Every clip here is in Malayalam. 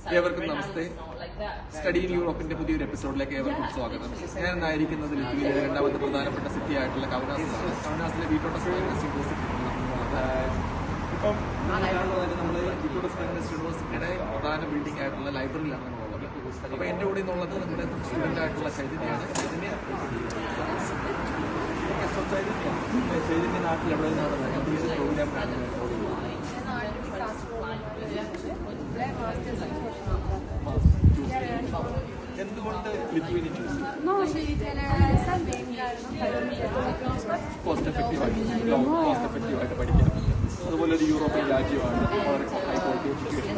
ഏവർക്കും നമസ്തേ. സ്റ്റഡി ഇൻ യൂറോപ്പിന്റെ പുതിയൊരു എപ്പിസോഡിലേക്ക് ഏവർക്കും സ്വാഗതം. ഞാൻ ഇന്നായിരിക്കുന്നത് ലിത്വിയയിലെ രണ്ടാമത്തെ പ്രധാനപ്പെട്ട സിറ്റി ആയിട്ടുള്ള കൗനാസിലാണ്. കൗനാസിലെ വിറ്റോട്ടസ് യൂണിവേഴ്സിറ്റി. ഇപ്പം നമ്മൾ വിറ്റോട്ടസ് യൂണിവേഴ്സിറ്റിയുടെ പ്രധാന ബിൽഡിംഗ് ആയിട്ടുള്ള ലൈബ്രറിയിലാണ് നമ്മളുള്ളത്. അപ്പോൾ എൻ്റെ കൂടെ നിന്നുള്ളത് നമ്മുടെ സ്റ്റുഡൻ്റ് ആയിട്ടുള്ള ചൈതന്യാണ്. ചൈതന്യ നാട്ടിൽ എവിടെ നിന്നാണ് പ്രോഗ്രാം എന്തുകൊണ്ട് ലിത്വേനിയ ചൂസ് കോസ്റ്റ് എഫക്റ്റീവായിട്ട് പഠിക്കാൻ പറ്റും. അതുപോലെ ഒരു യൂറോപ്യൻ രാജ്യമാണ്, വളരെ ഹൈ ക്വാളിറ്റി എഡ്യൂക്കേഷൻ.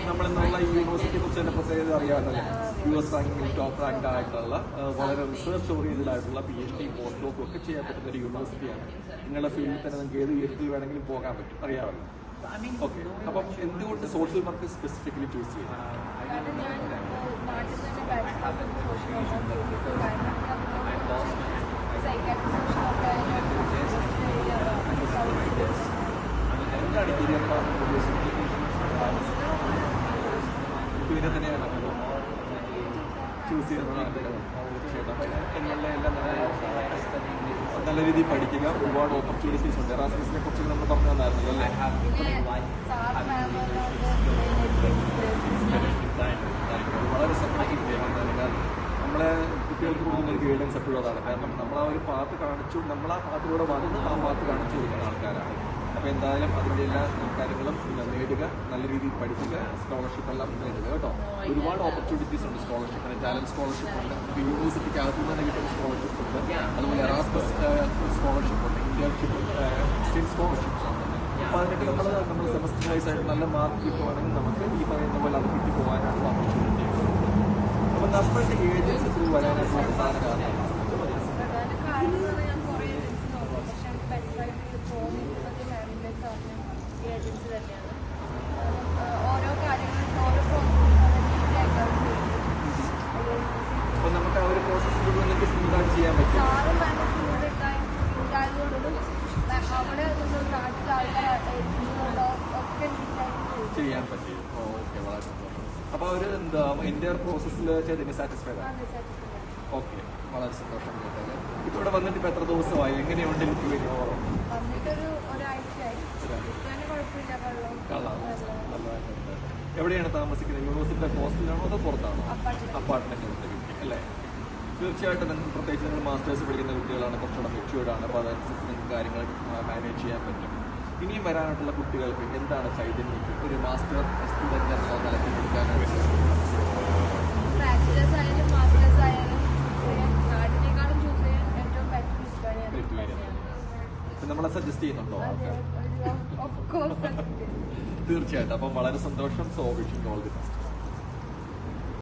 നമ്മളെന്നുള്ള ഈ യൂണിവേഴ്സിറ്റിയെ കുറിച്ച് തന്നെ പ്രത്യേകത അറിയാമല്ലോ. US റാങ്കിങ്ങിൽ ടോപ്പ് റാങ്ക് ആയിട്ടുള്ള വളരെ റിസർച്ച് ഓറിയന്റഡ് ആയിട്ടുള്ള PhD പോസ്റ്റ് ഡോക്കും ഒക്കെ ചെയ്യാൻ പറ്റുന്ന ഒരു യൂണിവേഴ്സിറ്റിയാണ്. നിങ്ങളുടെ ഫീൽഡിൽ തന്നെ നിങ്ങൾക്ക് ഏത് ഫീൽഡിൽ വേണമെങ്കിലും പോകാൻ പറ്റും, അറിയാമല്ലോ. ഓക്കെ, അപ്പം എന്തുകൊണ്ട് സോഷ്യൽ വർക്ക് സ്പെസിഫിക്കലി ചൂസ് ചെയ്യും? എന്താണ് ലിത്വേനിയ തന്നെയാണ് ചൂസ് ചെയ്യുന്നത്? നല്ല രീതിയിൽ പഠിക്കുക, ഒരുപാട് ഓപ്പർച്യൂണിറ്റീസ് ഉണ്ട്. എറാസ്മസിനെ കുറിച്ച് നമ്മൾ പറഞ്ഞു തന്നായിരുന്നല്ലോ അല്ലേ? വളരെ സപ്പോർട്ടീവ് ചെയ്യുന്നതാണ്. കാരണം നമ്മളെ കുട്ടികൾക്ക് കൊടുക്കുന്ന ഒരു ഗൈഡൻസ് എപ്പോഴും അതാണ്. കാരണം നമ്മൾ ആ ഒരു പാത്ത് കാണിച്ചു, നമ്മൾ ആ പാത്തിലൂടെ വന്ന് ആ പാത്ത് കാണിച്ചു കൊടുക്കുന്ന ആൾക്കാരാണ്. അപ്പോൾ എന്തായാലും അതിൻ്റെ എല്ലാ കാര്യങ്ങളും നേടുക, നല്ല രീതിയിൽ പഠിക്കുക, സ്കോളർഷിപ്പ് എല്ലാം നേടുക കേട്ടോ. ഒരുപാട് ഓപ്പർച്യൂണിറ്റീസ് ഉണ്ട് സ്കോളർഷിപ്പിന്. ടാലൻറ്റ് സ്കോളർഷിപ്പ് ഉണ്ട്, യൂണിവേഴ്സിറ്റിക്ക് അകത്തു നിന്ന് കിട്ടുന്ന സ്കോളർഷിപ്പ് ഉണ്ട്, അതുപോലെ എറാസ്മസ് സ്കോളർഷിപ്പ് ഉണ്ട്, ഇന്റേൺഷിപ്പ് സ്റ്റേറ്റ് സ്കോളർഷിപ്സ് ഉണ്ട്. അപ്പോൾ അതിനൊക്കെ നമ്മൾ സെമസ്റ്റർ വൈസ് ആയിട്ട് നല്ല മാർക്ക് കിട്ടുവാണെങ്കിൽ നമുക്ക് ഈ പറയുന്ന പോലെ അത് കിട്ടി പോകാനാണ് ഓപ്പർച്യൂണിറ്റി. അപ്പോൾ നമ്മളുടെ ഏജൻസി ത്രൂ വരാനായിട്ടുള്ള പ്രധാന കാരണം അപ്പോൾ നമുക്ക് ആ ഒരു പ്രോസസ്സിലൂടെ നിങ്ങൾക്ക് സ്മൂത്തായിട്ട് ചെയ്യാൻ പറ്റും. ചെയ്യാൻ പറ്റും. ഓക്കെ, വളരെ സന്തോഷം. അപ്പോൾ ഒരു എന്താ എൻ്റെ പ്രോസസ്സിൽ ചെയ്തതിന് സാറ്റിസ്ഫൈഡ് ആണ്? ഓക്കെ, വളരെ സന്തോഷം കേട്ടത്. ഇപ്പോൾ ഇവിടെ വന്നിട്ട് ഇപ്പോൾ എത്ര ദിവസമായി? എങ്ങനെയുണ്ട് ലിത്വേനിയ? എവിടെയാണ് താമസിക്കുന്നത്? യൂണിവേഴ്സിറ്റിയുടെ ഹോസ്റ്റലിലാണോ അതോ പുറത്താണോ? അപ്പാർട്ട്മെന്റ് എടുത്ത് കിട്ടി അല്ലേ? തീർച്ചയായിട്ടും നിങ്ങൾക്ക് പ്രത്യേകിച്ച് നിങ്ങൾ മാസ്റ്റേഴ്സ് പഠിക്കുന്ന കുട്ടികളാണ്, കുറച്ചുകൂടെ മെച്യൂർഡാണ്. അപ്പോൾ അതനുസരിച്ച് നിങ്ങൾക്ക് കാര്യങ്ങൾ മാനേജ് ചെയ്യാൻ പറ്റും. ഇനിയും വരാനായിട്ടുള്ള കുട്ടികൾക്ക് എന്താണ് ചൈതന്യക്ക് ഒരു മാസ്റ്റർ സ്റ്റുഡൻറ് എന്ന നിലയ്ക്ക് കൊടുക്കാനായിട്ട്? നമ്മളെ സജസ്റ്റ് ചെയ്യുന്നുണ്ടോ ആൾക്കാർ? തീർച്ചയായിട്ടും. അപ്പം വളരെ സന്തോഷം. So wishing all the best.